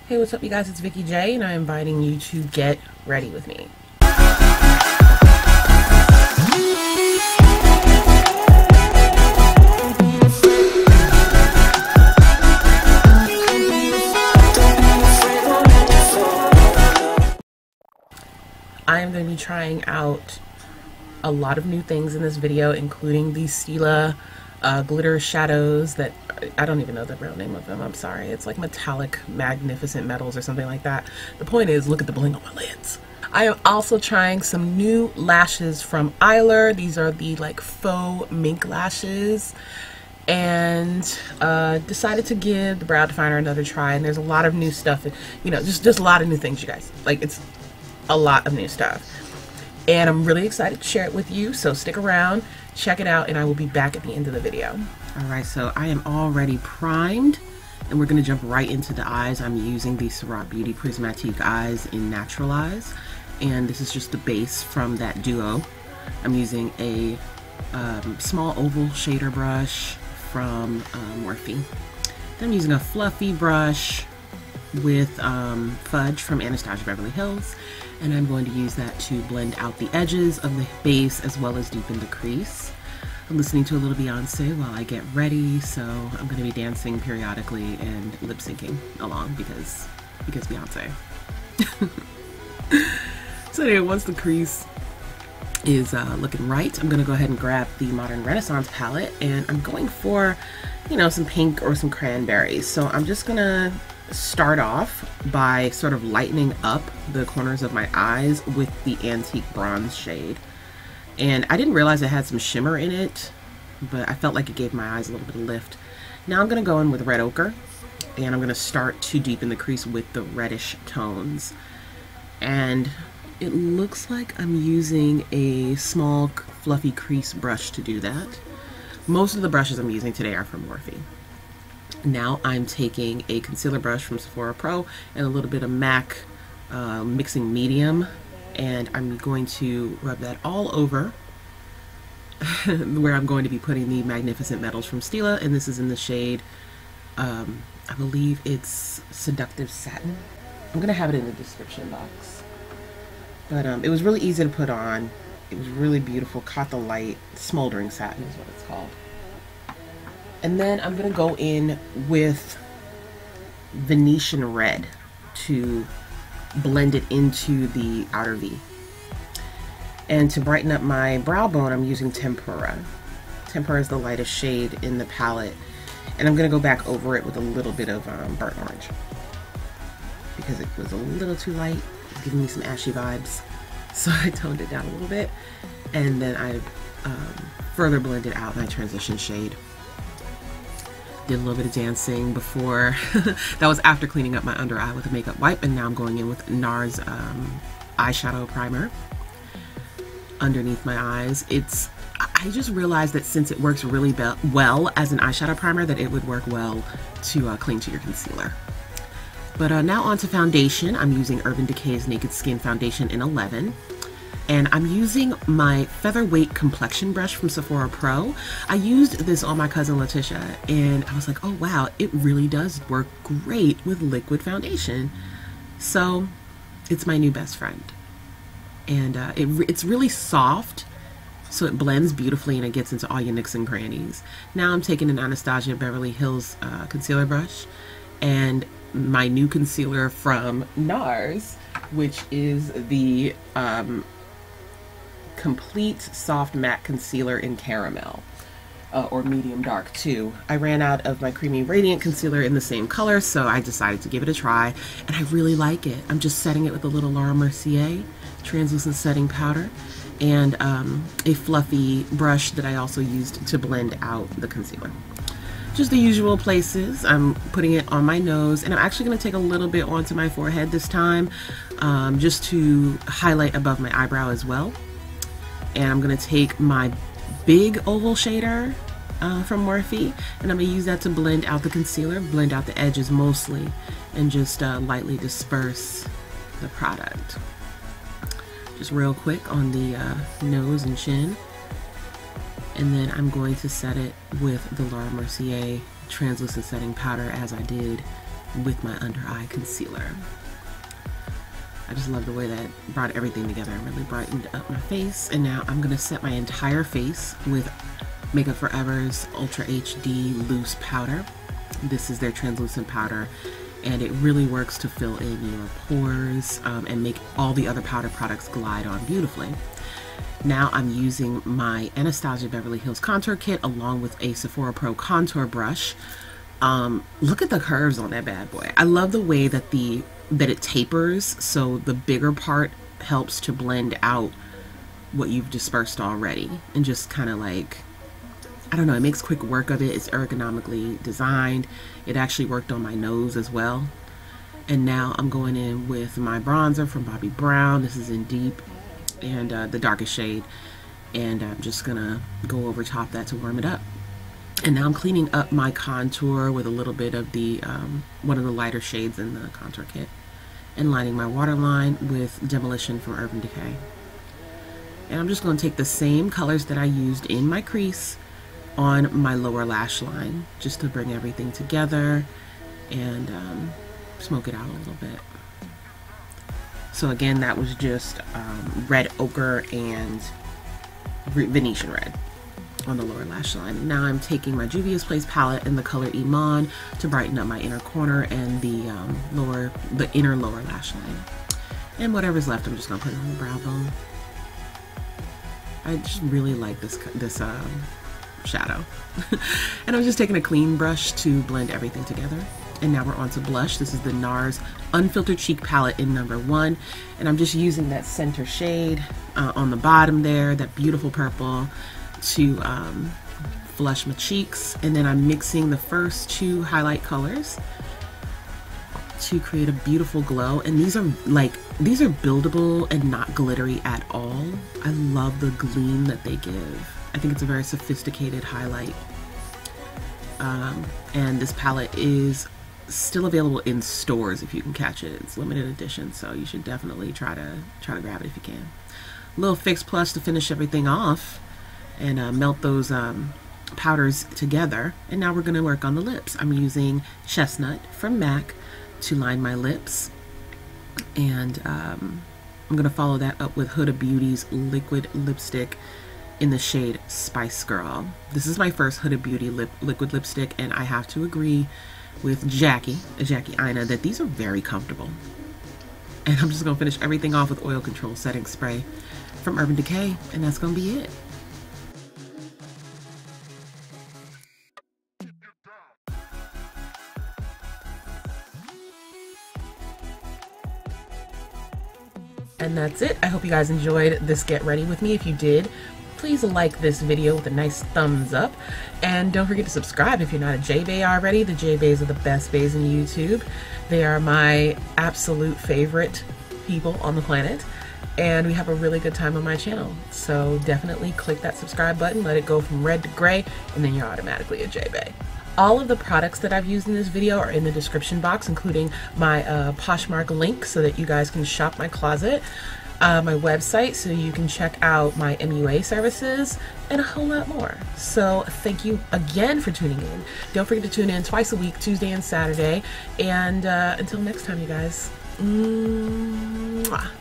Hey, what's up you guys? It's Vikeejeah and I'm inviting you to get ready with me. I am going to be trying out a lot of new things in this video, including these Stila glitter shadows that I don't even know the real name of them. I'm sorry. It's like metallic magnificent metals or something like that. The point is, look at the bling on my lids. I am also trying some new lashes from Eyler. These are the like faux mink lashes, and decided to give the brow definer another try. And there's a lot of new stuff, you know, just a lot of new things, you guys. Like, it's a lot of new stuff, and I'm really excited to share it with you, so stick around, check it out, and I will be back at the end of the video. Alright, so I am already primed, and we're going to jump right into the eyes. I'm using the Huda Beauty Prismatique eyes in Natural Eyes, and this is just the base from that duo. I'm using a small oval shader brush from Morphe. Then I'm using a fluffy brush with Fudge from Anastasia Beverly Hills, and I'm going to use that to blend out the edges of the base as well as deepen the crease. I'm listening to a little Beyonce while I get ready, so I'm going to be dancing periodically and lip syncing along because Beyonce. So anyway, once the crease is looking right, I'm going to go ahead and grab the Modern Renaissance palette, and I'm going for, you know, some pink or some cranberries. So I'm just going to start off by sort of lightening up the corners of my eyes with the Antique Bronze shade. And I didn't realize it had some shimmer in it, but I felt like it gave my eyes a little bit of lift. Now I'm going to go in with Red Ochre, and I'm going to start to deepen the crease with the reddish tones. And it looks like I'm using a small fluffy crease brush to do that. Most of the brushes I'm using today are from Morphe. Now I'm taking a concealer brush from Sephora Pro and a little bit of MAC mixing medium, and I'm going to rub that all over where I'm going to be putting the Magnificent Metals from Stila, and this is in the shade, I believe it's Seductive Satin. I'm going to have it in the description box. But it was really easy to put on. It was really beautiful, caught the light. Smoldering Satin is what it's called. And then I'm going to go in with Venetian Red to blend it into the outer V. And to brighten up my brow bone, I'm using Tempera. Tempera is the lightest shade in the palette. And I'm going to go back over it with a little bit of burnt orange, because it was a little too light, giving me some ashy vibes. So I toned it down a little bit. And then I further blended out my transition shade. Did a little bit of dancing before. That was after cleaning up my under eye with a makeup wipe, and now I'm going in with NARS eyeshadow primer underneath my eyes. I just realized that since it works really well as an eyeshadow primer, that it would work well to cling to your concealer. But now on to foundation. I'm using Urban Decay's Naked Skin Foundation in 11. And I'm using my Featherweight complexion brush from Sephora Pro. I used this on my cousin Letitia, and I was like, oh wow, it really does work great with liquid foundation. So it's my new best friend. And it's really soft, so it blends beautifully and it gets into all your nooks and crannies. Now I'm taking an Anastasia Beverly Hills concealer brush, and my new concealer from NARS, which is the Complete Soft Matte Concealer in Caramel, or medium dark too. I ran out of my Creamy Radiant concealer in the same color, so I decided to give it a try, and I really like it. I'm just setting it with a little Laura Mercier translucent setting powder and a fluffy brush that I also used to blend out the concealer. Just the usual places. I'm putting it on my nose, and I'm actually going to take a little bit onto my forehead this time, just to highlight above my eyebrow as well. And I'm going to take my big oval shader from Morphe, and I'm going to use that to blend out the concealer, blend out the edges mostly, and just lightly disperse the product. Just real quick on the nose and chin. And then I'm going to set it with the Laura Mercier translucent setting powder as I did with my under eye concealer. I just love the way that brought everything together. It really brightened up my face. And now I'm gonna set my entire face with Makeup Forever's Ultra HD Loose Powder. This is their translucent powder, and it really works to fill in your pores and make all the other powder products glide on beautifully. Now I'm using my Anastasia Beverly Hills Contour Kit along with a Sephora Pro Contour Brush. Look at the curves on that bad boy. I love the way that it tapers, so the bigger part helps to blend out what you've dispersed already, and just kind of like, I don't know, it makes quick work of it. It's ergonomically designed. It actually worked on my nose as well. And now I'm going in with my bronzer from Bobbi Brown. This is in Deep, and the darkest shade, and I'm just gonna go over top that to warm it up. And now I'm cleaning up my contour with a little bit of the one of the lighter shades in the contour kit, and lining my waterline with Demolition from Urban Decay. And I'm just going to take the same colors that I used in my crease on my lower lash line, just to bring everything together and smoke it out a little bit. So again, that was just red ochre and Venetian red on the lower lash line. Now I'm taking my Juvia's Place palette in the color Iman to brighten up my inner corner and the inner lower lash line. And whatever's left, I'm just gonna put it on the brow bone. I just really like this shadow. And I'm just taking a clean brush to blend everything together. And now we're on to blush. This is the NARS Unfiltered Cheek Palette in number 1. And I'm just using that center shade on the bottom there, that beautiful purple, to flush my cheeks. And then I'm mixing the first 2 highlight colors to create a beautiful glow. And these are buildable and not glittery at all. I love the gleam that they give. I think it's a very sophisticated highlight. And this palette is still available in stores if you can catch it. It's limited edition, so you should definitely try to grab it if you can. A little Fix Plus to finish everything off and melt those powders together. And now we're going to work on the lips. I'm using Chestnut from MAC to line my lips, and I'm going to follow that up with Huda Beauty's liquid lipstick in the shade Spice Girl. This is my first Huda Beauty liquid lipstick, and I have to agree with Jackie Aina that these are very comfortable. And I'm just going to finish everything off with Oil Control Setting Spray from Urban Decay, and that's going to be it. And that's it. I hope you guys enjoyed this get ready with me. If you did, please like this video with a nice thumbs up, and don't forget to subscribe if you're not a jeahBaes already. The jeahBaes are the best baes in YouTube. They are my absolute favorite people on the planet, and we have a really good time on my channel. So definitely click that subscribe button, let it go from red to gray, and then you're automatically a jeahBaes. All of the products that I've used in this video are in the description box, including my Poshmark link so that you guys can shop my closet, my website so you can check out my MUA services, and a whole lot more. So thank you again for tuning in. Don't forget to tune in twice a week, Tuesday and Saturday. And until next time, you guys. Mwah.